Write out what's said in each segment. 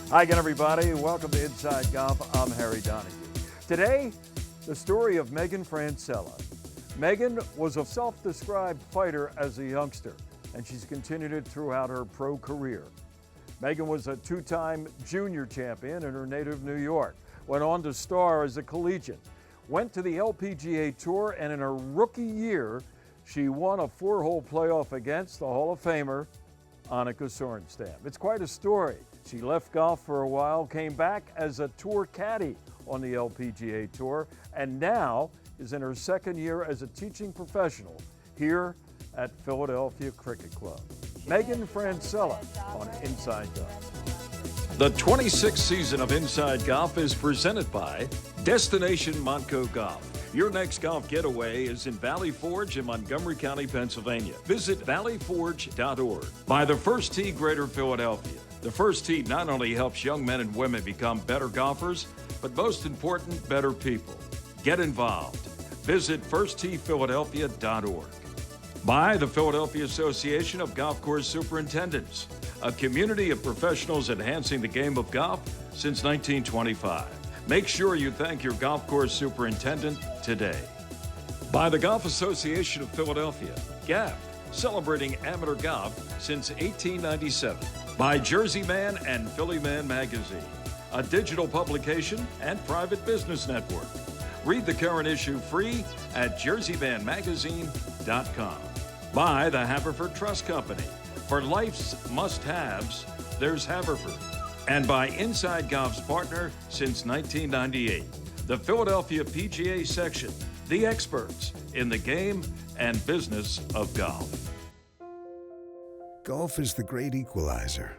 Hi again, everybody. Welcome to Inside Golf. I'm Harry Donahue. Today, the story of Meaghan Francella. Meaghan was a self-described fighter as a youngster, and she's continued it throughout her pro career. Meaghan was a two-time junior champion in her native New York, went on to star as a collegiate, went to the LPGA Tour, and in her rookie year, she won a four-hole playoff against the Hall of Famer, Annika Sorenstam. It's quite a story. She left golf for a while, came back as a tour caddy on the LPGA Tour, and now is in her second year as a teaching professional here at Philadelphia Cricket Club. Meaghan Francella on Inside Golf. The 26th season of Inside Golf is presented by Destination Montco Golf. Your next golf getaway is in Valley Forge in Montgomery County, Pennsylvania. Visit valleyforge.org. By the First Tee Greater Philadelphia. The First Tee not only helps young men and women become better golfers, but most important, better people. Get involved. Visit firstteephiladelphia.org. By the Philadelphia Association of Golf Course Superintendents, a community of professionals enhancing the game of golf since 1925. Make sure you thank your golf course superintendent today. By the Golf Association of Philadelphia, GAP, celebrating amateur golf since 1897. By Jersey Man and Philly Man magazine, a digital publication and private business network. Read the current issue free at jerseymanmagazine.com. By the Haverford Trust Company. For life's must-haves, there's Haverford. And by Inside Golf's partner since 1998, the Philadelphia PGA section, the experts in the game and business of golf. Golf is the great equalizer.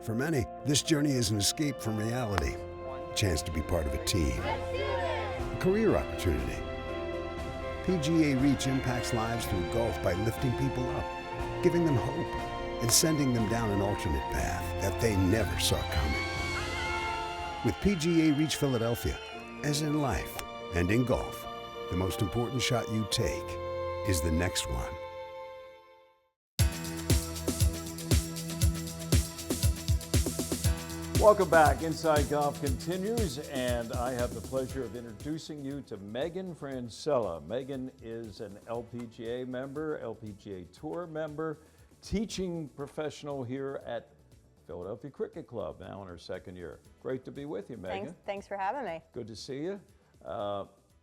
For many, this journey is an escape from reality, a chance to be part of a team, a career opportunity. PGA Reach impacts lives through golf by lifting people up, giving them hope, and sending them down an alternate path that they never saw coming. With PGA Reach Philadelphia, as in life and in golf, the most important shot you take is the next one. Welcome back. Inside Golf continues, and I have the pleasure of introducing you to Meaghan Francella. Meaghan is an LPGA member, LPGA Tour member, teaching professional here at Philadelphia Cricket Club, now in her second year. Great to be with you, Meaghan. Thanks for having me. Good to see you.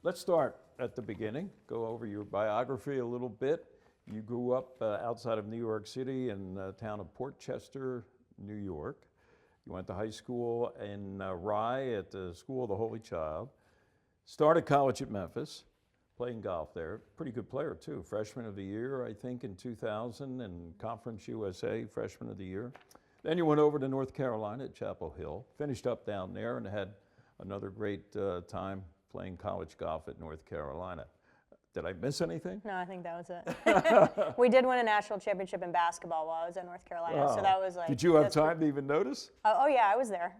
Let's start at the beginning, go over your biography a little bit. You grew up outside of New York City in the town of Port Chester, New York. You went to high school in Rye at the School of the Holy Child. Started college at Memphis, playing golf there. Pretty good player too. Freshman of the year, I think, in 2000, and Conference USA Freshman of the Year. Then you went over to North Carolina at Chapel Hill, finished up down there, and had another great time playing college golf at North Carolina. Did I miss anything? No, I think that was it. We did win a national championship in basketball while I was in North Carolina, so that was like. Did you have time to even notice? Oh yeah, I was there.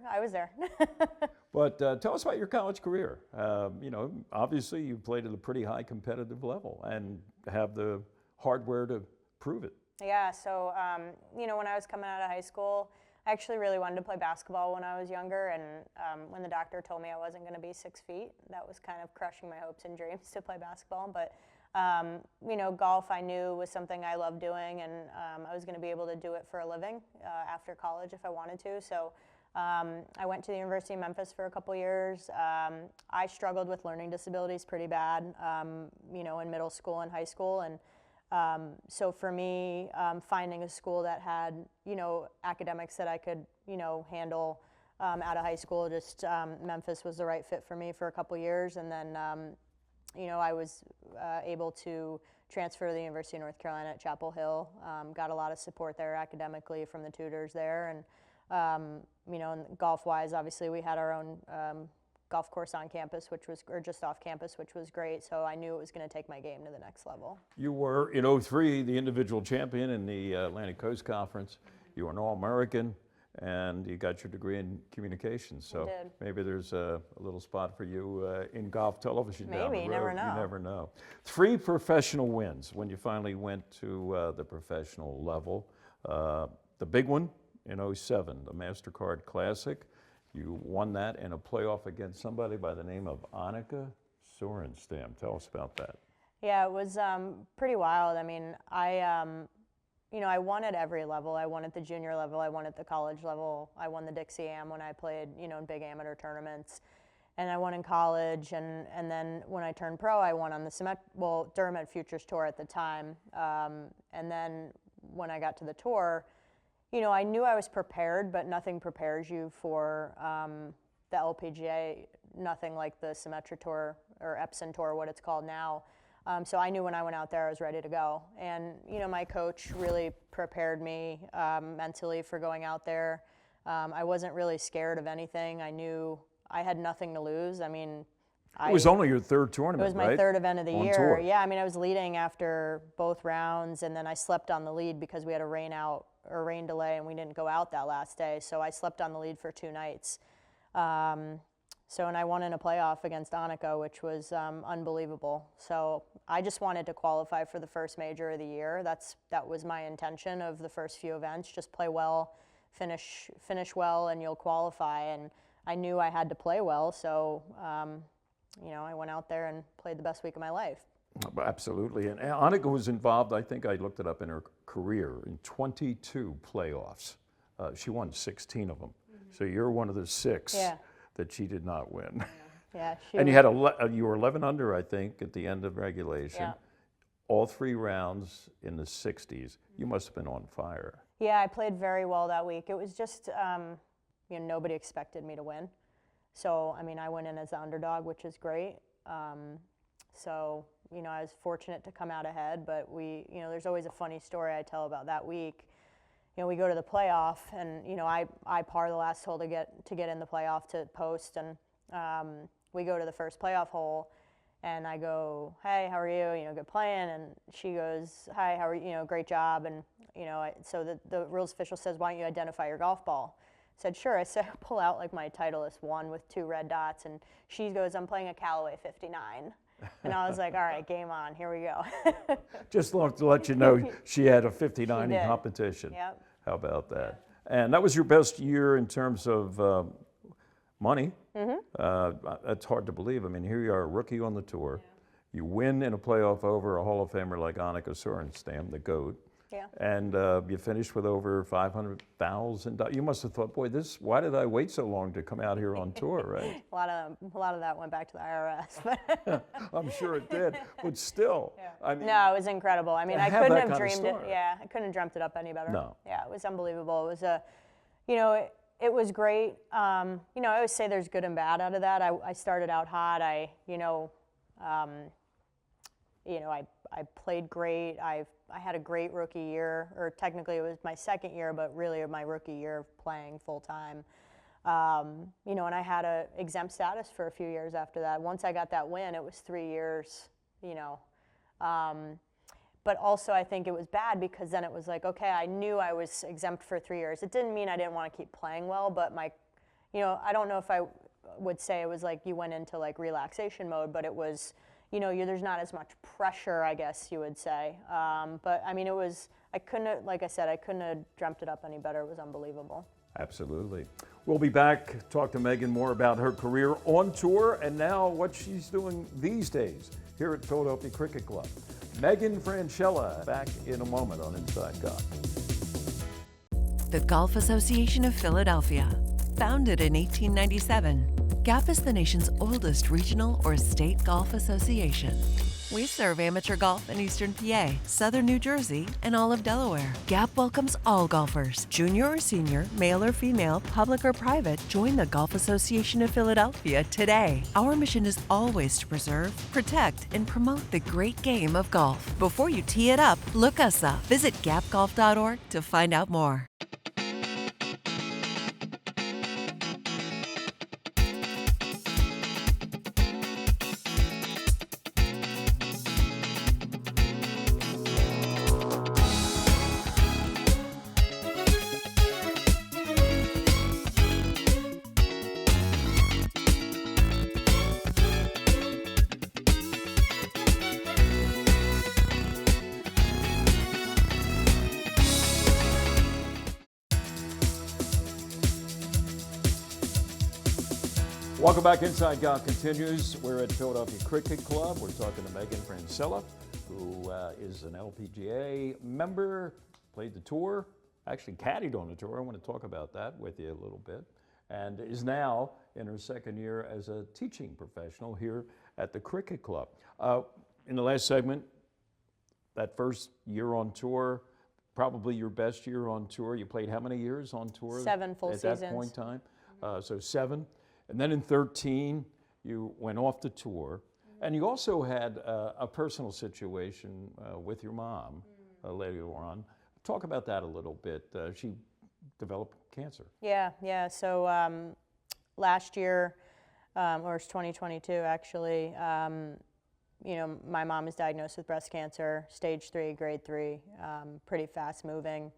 But tell us about your college career. You know, obviously you played at a pretty high competitive level and have the hardware to prove it. Yeah, so you know, when I was coming out of high school, I actually really wanted to play basketball when I was younger, and when the doctor told me I wasn't going to be 6 feet, that was kind of crushing my hopes and dreams to play basketball. But you know, golf I knew was something I loved doing, and I was going to be able to do it for a living after college if I wanted to. So I went to the University of Memphis for a couple years. I struggled with learning disabilities pretty bad, you know, in middle school and high school, and so for me, finding a school that had, you know, academics that I could, you know, handle out of high school, just Memphis was the right fit for me for a couple years. And then, you know, I was able to transfer to the University of North Carolina at Chapel Hill, got a lot of support there academically from the tutors there. And, you know, and golf-wise, obviously we had our own golf course on campus, which was, or just off campus, which was great. So I knew it was going to take my game to the next level. You were, in '03, the individual champion in the Atlantic Coast Conference. You were an All-American, and you got your degree in communications. So maybe there's a little spot for you in golf television down the road. Maybe, you never know. You never know. 3 professional wins when you finally went to the professional level. The big one in '07, the MasterCard Classic. You won that in a playoff against somebody by the name of Annika Sorenstam. Tell us about that. Yeah, it was pretty wild. I mean, I won at every level. I won at the junior level. I won at the college level. I won the Dixie Am when I played, in big amateur tournaments. And I won in college. And then when I turned pro, I won on the Durham at Futures Tour at the time. And then when I got to the tour, I knew I was prepared, but nothing prepares you for the LPGA, nothing like the Symetra Tour or Epson Tour, what it's called now. So I knew when I went out there I was ready to go. And, my coach really prepared me mentally for going out there. I wasn't really scared of anything. I knew I had nothing to lose. I mean, it was only your third tournament, right? It was my right? third event of the On year. tour. Yeah, I mean, I was leading after both rounds, and then I slept on the lead because we had a rain delay, and we didn't go out that last day. So I slept on the lead for 2 nights. And I won in a playoff against Annika, which was unbelievable. So I just wanted to qualify for the first major of the year. That was my intention of the first few events. Just play well, finish well, and you'll qualify. And I knew I had to play well, so I went out there and played the best week of my life. Absolutely. And Annika was involved, I think I looked it up, in her career in 22 playoffs. She won 16 of them. Mm-hmm. So you're one of the 6 that she did not win. Yeah. And you were 11 under, I think, at the end of regulation. Yeah. All 3 rounds in the 60s. You must have been on fire. Yeah, I played very well that week. It was just, nobody expected me to win. So, I mean, I went in as the underdog, which is great. I was fortunate to come out ahead, but there's always a funny story I tell about that week. We go to the playoff, and I par the last hole to get in the playoff to post, and we go to the first playoff hole, and I go, "Hey, how are you? Good playing." And she goes, "Hi, how are you? Great job." And so the rules official says, "Why don't you identify your golf ball?" I said, "Sure." I said, "Pull out like my Titleist 1 with 2 red dots," and she goes, "I'm playing a Callaway 59." And I was like, all right, game on, here we go. Just to let you know, she had a 59 in competition. Yep. How about that? And that was your best year in terms of money. Mm-hmm. That's hard to believe. I mean, here you are, a rookie on the tour. Yeah. You win in a playoff over a Hall of Famer like Annika Sorenstam, the GOAT. Yeah. And you finished with over $500,000. You must have thought, boy, why did I wait so long to come out here on tour, right? A lot of that went back to the IRS. I'm sure it did, but still. Yeah. I mean, no, it was incredible. I mean, I couldn't have dreamed it. Yeah, I couldn't have dreamt it up any better. No. Yeah, it was unbelievable. It was it was great. I always say there's good and bad out of that. I started out hot. I played great. I had a great rookie year, or technically it was my second year, but really my rookie year of playing full time. And I had a exempt status for a few years after that. Once I got that win, it was 3 years, But also I think it was bad because then it was like, okay, I knew I was exempt for 3 years. It didn't mean I didn't want to keep playing well, but I don't know if I would say it was like you went into like relaxation mode, but it was, there's not as much pressure, I guess you would say. But I mean, I couldn't have dreamt it up any better. It was unbelievable. Absolutely. We'll be back, talk to Meaghan more about her career on tour and now what she's doing these days here at Philadelphia Cricket Club. Meaghan Francella back in a moment on Inside Golf. The Golf Association of Philadelphia. Founded in 1897, GAP is the nation's oldest regional or state golf association. We serve amateur golf in Eastern PA, Southern New Jersey, and all of Delaware. GAP welcomes all golfers, junior or senior, male or female, public or private. Join the Golf Association of Philadelphia today. Our mission is always to preserve, protect, and promote the great game of golf. Before you tee it up, look us up. Visit gapgolf.org to find out more. Welcome back. Inside Golf continues. We're at Philadelphia Cricket Club. We're talking to Meaghan Francella, who is an LPGA member, played the tour, actually caddied on the tour. I want to talk about that with you a little bit, and is now in her second year as a teaching professional here at the Cricket Club. In the last segment, that first year on tour, probably your best year on tour. You played how many years on tour? 7 full seasons. At that point in time? So 7. And then in 13, you went off the tour. And you also had a personal situation with your mom later on. Talk about that a little bit. She developed cancer. Yeah. So last year, or it's 2022 actually, my mom is diagnosed with breast cancer, stage 3, grade 3, pretty fast moving.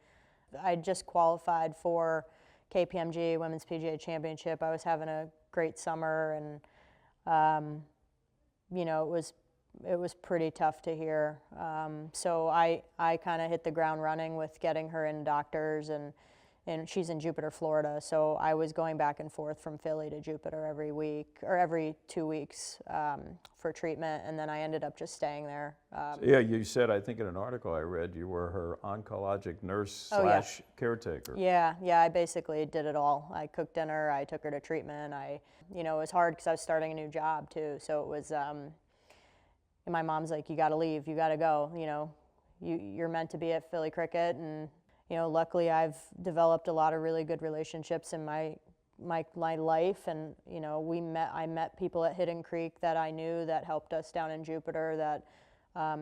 I just qualified for KPMG Women's PGA Championship. I was having a great summer, and it was pretty tough to hear. So I kind of hit the ground running with getting her in doctors, and she's in Jupiter, Florida. So I was going back and forth from Philly to Jupiter every week or every 2 weeks for treatment, and then I ended up just staying there. Yeah, you said, I think in an article I read, you were her oncologic nurse / caretaker. Yeah, I basically did it all. I cooked dinner, I took her to treatment. It was hard because I was starting a new job too. So it was, and my mom's like, you gotta leave, you gotta go. You're meant to be at Philly Cricket, and luckily I've developed a lot of really good relationships in my life, and I met people at Hidden Creek that I knew that helped us down in Jupiter, that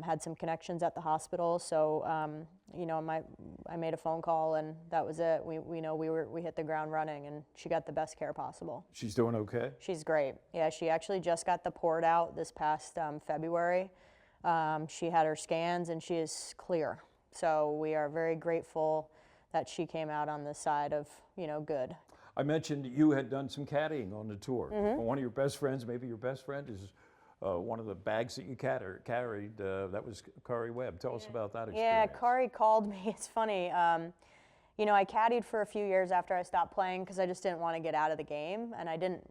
had some connections at the hospital. So I made a phone call, and that was it. We hit the ground running, and she got the best care possible. She's doing okay? She's great. Yeah, she actually just got the port out this past February. She had her scans, and she is clear. So we are very grateful that she came out on the side of, good. I mentioned you had done some caddying on the tour. One of your best friends, maybe your best friend, is one of the bags that you carried. That was Kari Webb. Tell us about that experience. Yeah, Kari called me. It's funny. I caddied for a few years after I stopped playing because I just didn't want to get out of the game. And I didn't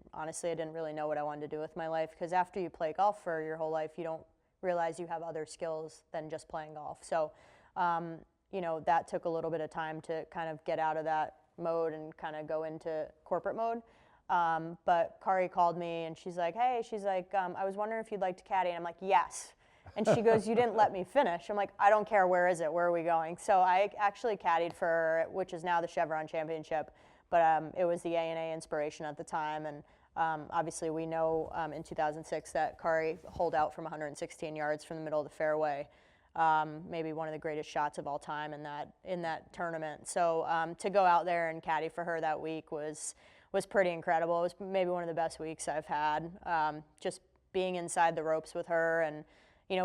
really know what I wanted to do with my life, because after you play golf for your whole life, you don't realize you have other skills than just playing golf. So that took a little bit of time to kind of get out of that mode and kind of go into corporate mode. But Kari called me, and she's like, hey, I was wondering if you'd like to caddy. And I'm like, yes. And she goes, you didn't let me finish. I'm like, I don't care. Where is it? Where are we going? So I actually caddied for, which is now the Chevron Championship, but it was the A&A Inspiration at the time. And obviously we know in 2006 that Kari holed out from 116 yards from the middle of the fairway. Maybe one of the greatest shots of all time in that tournament. So to go out there and caddy for her that week was pretty incredible. It was maybe one of the best weeks I've had. Just being inside the ropes with her, and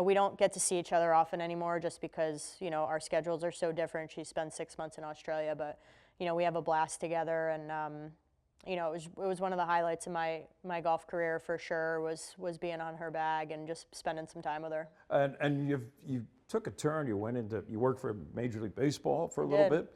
we don't get to see each other often anymore, just because our schedules are so different. She spent 6 months in Australia, but we have a blast together, and it was one of the highlights of my golf career for sure. Was being on her bag and just spending some time with her. And you took a turn. You worked for Major League Baseball for a little bit.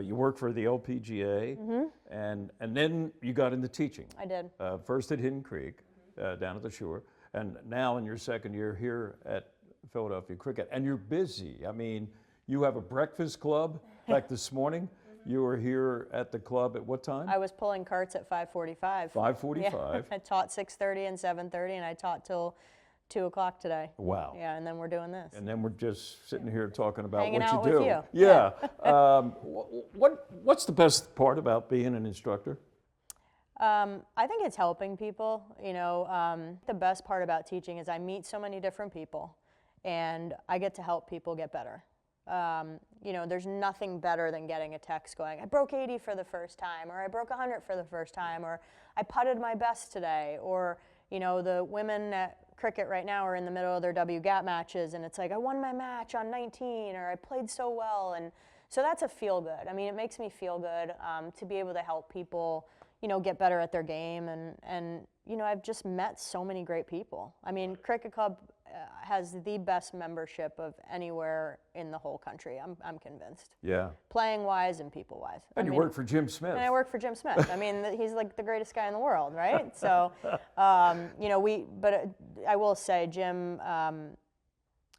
You worked for the LPGA, and then you got into teaching. I did. First at Hidden Creek, down at the shore, and now in your second year here at Philadelphia Cricket. And you're busy. I mean, you have a breakfast club. Like this morning, you were here at the club at what time? I was pulling carts at 5:45. 5:45. Yeah. I taught 6:30 and 7:30, and I taught till 2 o'clock today. Wow. Yeah, and then we're doing this. And then we're just sitting here talking about Hanging what you out do. with you. Yeah. What's the best part about being an instructor? I think it's helping people. The best part about teaching is I meet so many different people, and I get to help people get better. There's nothing better than getting a text going, I broke 80 for the first time, or I broke 100 for the first time, or I putted my best today, or the women at cricket right now are in the middle of their WGAT matches, and it's like, I won my match on 19, or I played so well. And so that's a feel good. I mean, it makes me feel good to be able to help people get better at their game, and I've just met so many great people. I mean, Cricket Club has the best membership of anywhere in the whole country. I'm convinced. Yeah. Playing wise and people wise. And you work for Jim Smith. And I work for Jim Smith. I mean, he's like the greatest guy in the world, right? So, you know, but I will say, Jim,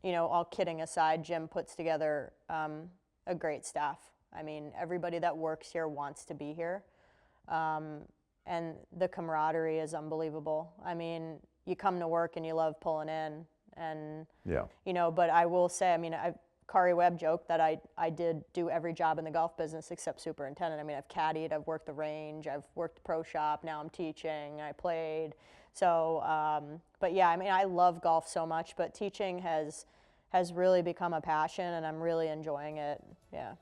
you know, all kidding aside, Jim puts together a great staff. I mean, everybody that works here wants to be here. And the camaraderie is unbelievable. I mean, you come to work and you love pulling in, and you know. But I will say, I mean, Kari Webb joked that I did do every job in the golf business except superintendent. I mean, I've caddied, I've worked the range, I've worked the pro shop. Now I'm teaching. I played. So, but yeah, I mean, I love golf so much, but teaching has really become a passion, and I'm really enjoying it. Yeah.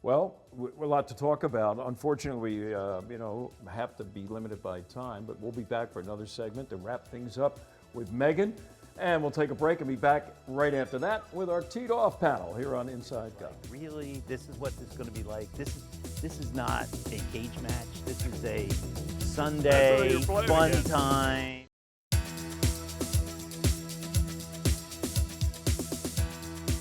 Well, we're a lot to talk about. Unfortunately, we you know, have to be limited by time, but we'll be back for another segment to wrap things up with Meaghan, and we'll take a break and be back right after that with our teed off panel here on Inside Golf. Really, this is what this is going to be like. This is not a cage match. This is a Sunday fun time.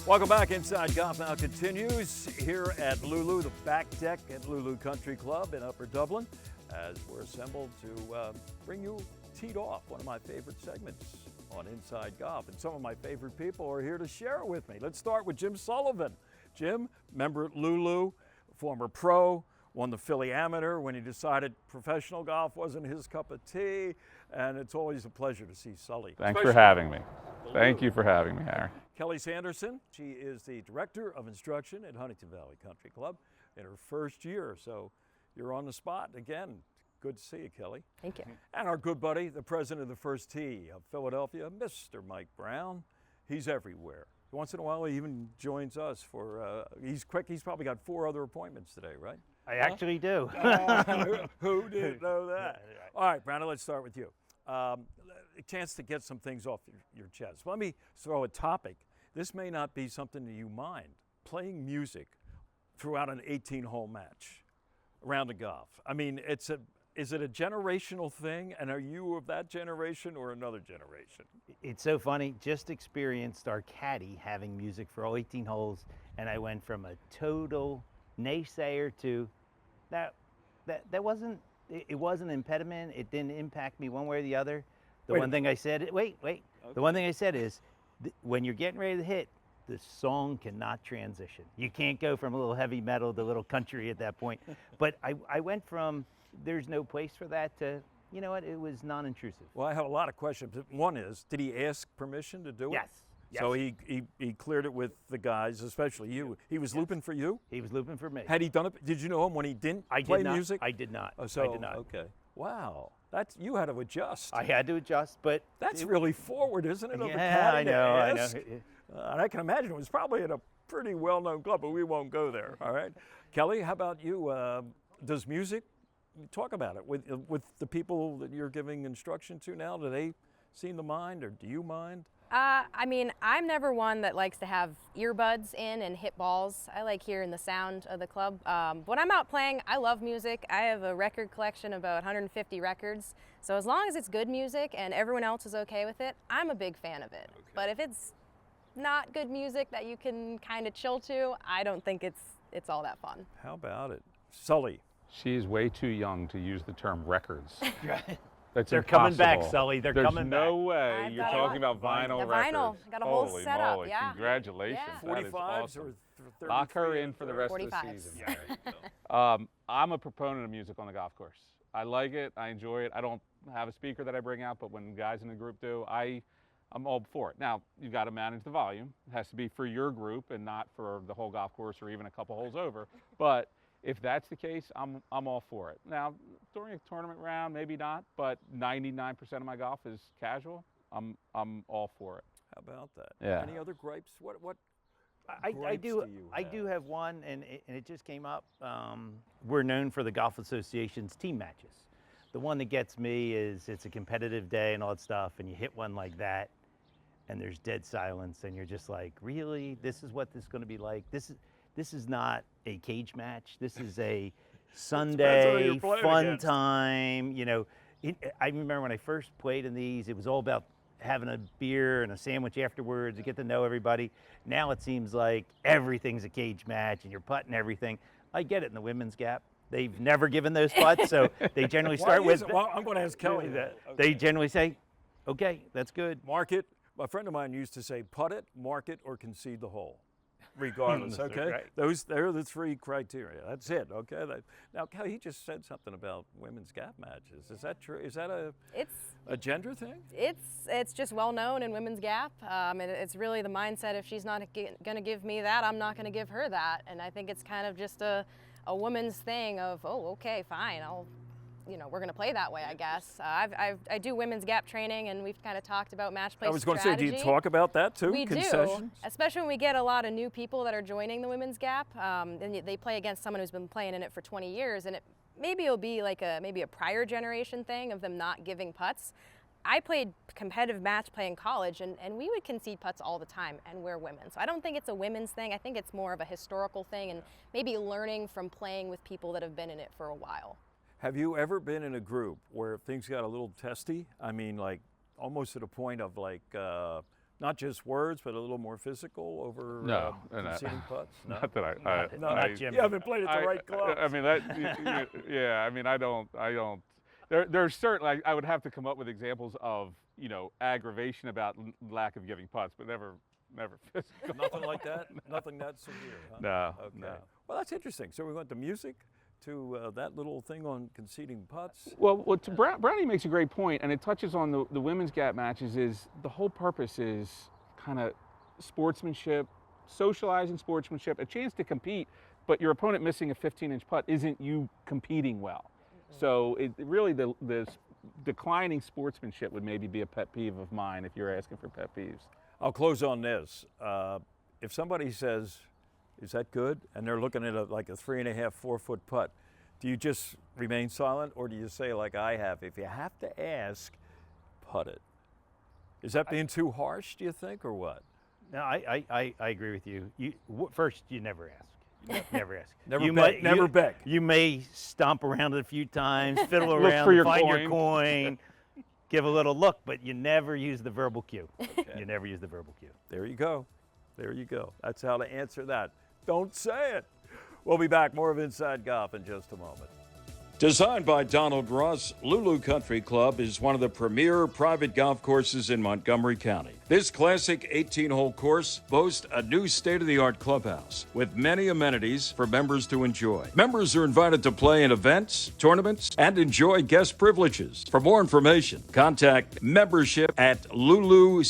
Welcome back. Inside Golf now continues here at Lulu, the back deck at Lulu Country Club in Upper Dublin, as we're assembled to bring you Teed Off, one of my favorite segments on Inside Golf. And some of my favorite people are here to share it with me. Let's start with Jim Sullivan. Jim, member at Lulu, former pro, won the Philly Amateur when he decided professional golf wasn't his cup of tea, and it's always a pleasure to see Sully. Thanks for having me. Thank you for having me, Harry. Kelly Sanderson, she is the Director of Instruction at Huntington Valley Country Club in her first year, so you're on the spot again. Good to see you, Kelly. Thank you. And our good buddy, the president of the First Tee of Philadelphia, Mr. Mike Brown. He's everywhere. Once in a while, he even joins us for, he's quick, he's probably got 4 other appointments today, right? I actually do. Who didn't know that? All right, Brandon, let's start with you. A chance to get some things off your chest. Let me throw a topic. This may not be something that you mind, playing music throughout an 18-hole match around the golf. I mean, is it a generational thing, and are you of that generation or another generation? It's so funny. Just experienced our caddy having music for all 18 holes, and I went from a total naysayer to that wasn't, it wasn't an impediment. It didn't impact me one way or the other. The one thing I said, wait. Okay. The one thing I said is, when you're getting ready to hit, the song cannot transition. You can't go from a little heavy metal to a little country at that point. But I went from there's no place for that to, you know what, it was non-intrusive. Well, I have a lot of questions. One is, did he ask permission to do it? Yes. So he cleared it with the guys, especially you. He was looping for you? He was looping for me. Had he done it? Did you know him when he didn't play music? I did not. Oh, so, I did not. Okay. Wow. You had to adjust. I had to adjust, but that's really forward, isn't it? Yeah, I know. And I can imagine it was probably at a pretty well-known club, but we won't go there. All right. Kelly, how about you? Does music, talk about it with the people that you're giving instruction to now? Do they seem to mind, or do you mind? I mean, I'm never one that likes to have earbuds in and hit balls. I like hearing the sound of the club. When I'm out playing, I love music. I have a record collection of about 150 records. So as long as it's good music and everyone else is okay with it, I'm a big fan of it. Okay. But if it's not good music that you can kind of chill to, I don't think it's all that fun. How about it? Sully. She's way too young to use the term records. That's They're impossible. coming back, Sully. They're coming back. There's no way I've you're got talking about vinyl records. Vinyl. I got a whole Holy setup. moly. Yeah. Congratulations. Yeah. That is 45s awesome. or 30s? Lock her in for the rest 45s. of the season. I'm a proponent of music on the golf course. I like it. I enjoy it. I don't have a speaker that I bring out, but when guys in the group do, I'm all for it. Now, you got to manage the volume. It has to be for your group and not for the whole golf course or even a couple holes over. But if that's the case, I'm all for it. Now, during a tournament round, maybe not, but 99% of my golf is casual. I'm all for it. How about that? Yeah. Any other gripes? What I gripes do. you I have? do have one, and it just came up. We're known for the Golf Association's team matches. The one that gets me is it's a competitive day and all that stuff, and you hit one like that, and there's dead silence, and you're just like, really? This is what this is going to be like? This is not a cage match. This is a Sunday fun time. You know, I remember when I first played in these, it was all about having a beer and a sandwich afterwards to get to know everybody. Now it seems like everything's a cage match and you're putting everything. I get it in the women's gap. They've never given those putts, so they generally start with. Well, I'm going to ask Kelly that. They generally say, okay, that's good. Mark it. A friend of mine used to say, putt it, mark it, or concede the hole. Regardless, okay? Right. They're the three criteria. That's it, okay? Now, Kelly, he just said something about women's gap matches. Is that true? Is that a gender thing? It's just well known in women's gap. And it's really the mindset, if she's not going to give me that, I'm not going to give her that. And I think it's kind of just a woman's thing of, oh, okay, fine, we're going to play that way, I guess. I do women's gap training, and we've kind of talked about match play strategy. I was going to say, do you talk about that too? We Concessions? do, especially when we get a lot of new people that are joining the women's gap, and they play against someone who's been playing in it for 20 years, and maybe it'll be like maybe a prior generation thing of them not giving putts. I played competitive match play in college, and we would concede putts all the time, and we're women. So I don't think it's a women's thing. I think it's more of a historical thing, and maybe learning from playing with people that have been in it for a while. Have you ever been in a group where things got a little testy? I mean, like almost to the point of like not just words, but a little more physical over conceding putts? No? Not that Not Jim. You haven't played at the right club. I mean, yeah. I mean, I don't. There's certainly, I would have to come up with examples of, aggravation about lack of giving putts, but never physical. Nothing like that? Nothing that severe, huh? No, Okay. no. Well, that's interesting. So we went to music, to that little thing on conceding putts. Well, Brownie makes a great point, and it touches on the women's gap matches. Is the whole purpose is kind of sportsmanship, socializing sportsmanship, a chance to compete, but your opponent missing a 15-inch putt isn't you competing well. So really the declining sportsmanship would maybe be a pet peeve of mine if you're asking for pet peeves. I'll close on this. If somebody says, is that good? And they're looking at like a 3.5, 4 foot putt, do you just remain silent, or do you say like I have, if you have to ask, putt it? Is that being too harsh, do you think, or what? No, I agree with you. First, you never ask. Never ask. Never beg. You may stomp around it a few times, fiddle Look around, for your find coin. your coin, give a little look, but you never use the verbal cue. Okay. You never use the verbal cue. There you go. There you go. That's how to answer that. Don't say it. We'll be back. More of Inside Golf in just a moment. Designed by Donald Ross, Lulu Country Club is one of the premier private golf courses in Montgomery County. This classic 18-hole course boasts a new state-of-the-art clubhouse with many amenities for members to enjoy. Members are invited to play in events, tournaments, and enjoy guest privileges. For more information, contact membership at lulucc.com.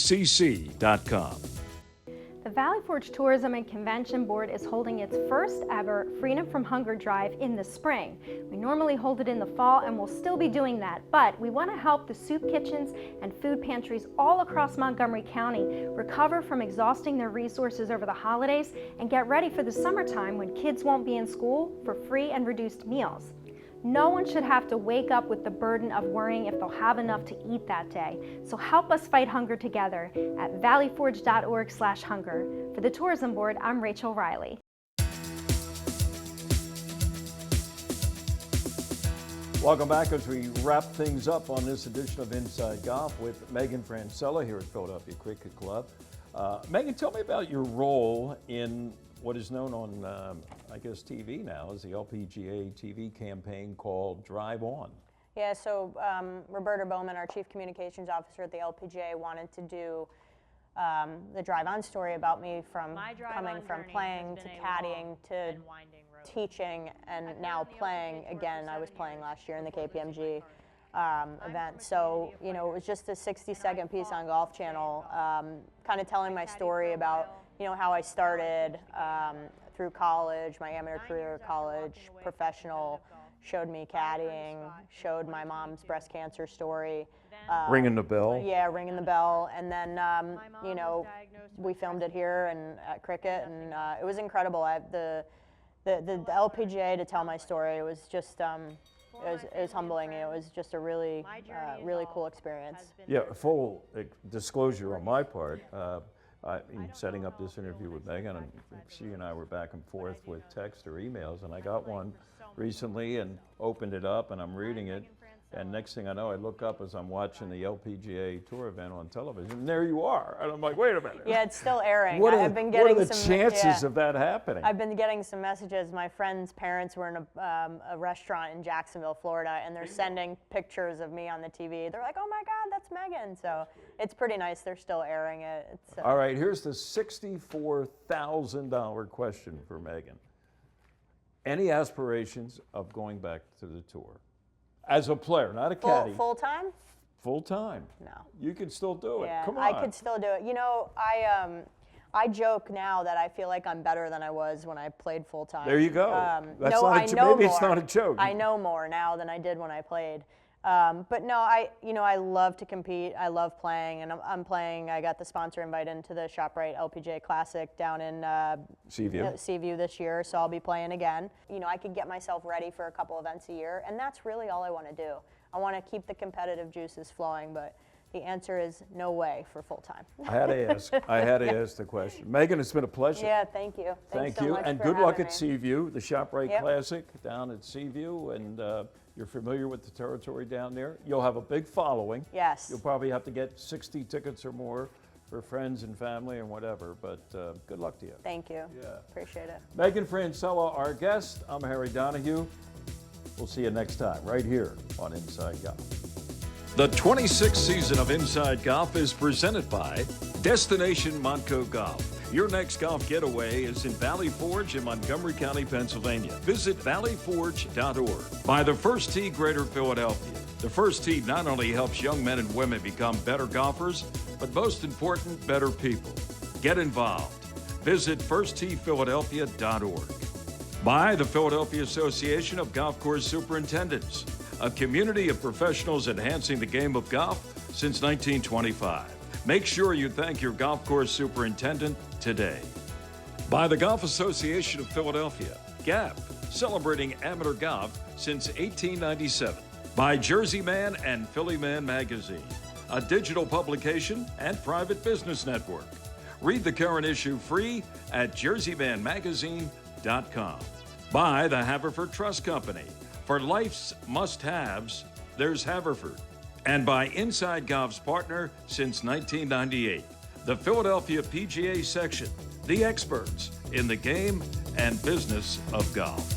The Valley Forge Tourism and Convention Board is holding its first ever Freedom from Hunger Drive in the spring. We normally hold it in the fall, and we'll still be doing that, but we want to help the soup kitchens and food pantries all across Montgomery County recover from exhausting their resources over the holidays and get ready for the summertime when kids won't be in school for free and reduced meals. No one should have to wake up with the burden of worrying if they'll have enough to eat that day. So help us fight hunger together at valleyforge.org/hunger. For the Tourism Board, I'm Rachel Riley. Welcome back as we wrap things up on this edition of Inside Golf with Meaghan Francella here at Philadelphia Cricket Club. Meaghan, tell me about your role in what is known on, I guess, TV now as the LPGA TV campaign called Drive On. Yeah, so Roberta Bowman, our Chief Communications Officer at the LPGA, wanted to do the Drive On story about me from coming from playing to caddying to teaching and now playing again. I was playing last year in the KPMG event. So, it was just a 60-second piece on Golf Channel, kind of telling my story about how I started through college, my amateur career, college, professional, showed me caddying, showed my mom's breast cancer story. Ringing the bell. Yeah, ringing the bell. And then, we filmed it here and at Cricket, and it was incredible. The LPGA, to tell my story, it was just, it was humbling. It was just a really, really cool experience. Yeah, full disclosure on my part. In setting up this interview with Meaghan, and she and I were back and forth with text or emails, and I got one recently and opened it up, and I'm reading it, And next thing I know, I look up as I'm watching the LPGA Tour event on television, and there you are. And I'm like, wait a minute. Yeah, it's still airing. What I've been getting what are the chances of that happening? I've been getting some messages. My friend's parents were in a restaurant in Jacksonville, Florida, and they're sending pictures of me on the TV. They're like, oh my God, that's Meaghan. So it's pretty nice. They're still airing it. All right, here's the $64,000 question for Meaghan. Any aspirations of going back to the tour? As a player, not a caddy. Full time? Full time. No. You can still do it. Yeah, Come on. I could still do it. You know, I joke now that I feel like I'm better than I was when I played full time. There you go. That's no, not I know maybe more. it's not a joke. I know more now than I did when I played. But no, I love to compete. I love playing, and I'm playing. I got the sponsor invite into the ShopRite LPGA Classic down in Seaview this year, so I'll be playing again. You know, I could get myself ready for a couple events a year, and that's really all I want to do. I want to keep the competitive juices flowing, but the answer is no way for full time. I had to ask. I had to ask the question. Meaghan, it's been a pleasure. Yeah, thank you. Thanks Thank you, so much and for good luck having at me. Seaview, the ShopRite Yep. Classic down at Seaview, and you're familiar with the territory down there. You'll have a big following. Yes. You'll probably have to get 60 tickets or more for friends and family and whatever, but good luck to you. Thank you. Yeah. Appreciate it. Meaghan Francella, our guest. I'm Harry Donahue. We'll see you next time, right here on Inside Golf. The 26th season of Inside Golf is presented by Destination Montco Golf. Your next golf getaway is in Valley Forge in Montgomery County, Pennsylvania. Visit valleyforge.org. By the First Tee Greater Philadelphia. The First Tee not only helps young men and women become better golfers, but most important, better people. Get involved. Visit firstteephiladelphia.org. By the Philadelphia Association of Golf Course Superintendents, a community of professionals enhancing the game of golf since 1925. Make sure you thank your golf course superintendent today. By the Golf Association of Philadelphia, GAP, celebrating amateur golf since 1897. By Jersey Man and Philly Man magazine, a digital publication and private business network. Read the current issue free at jerseymanmagazine.com. By the Haverford Trust Company. For life's must-haves, there's Haverford. And by Inside Golf's partner since 1998, the Philadelphia PGA section, the experts in the game and business of golf.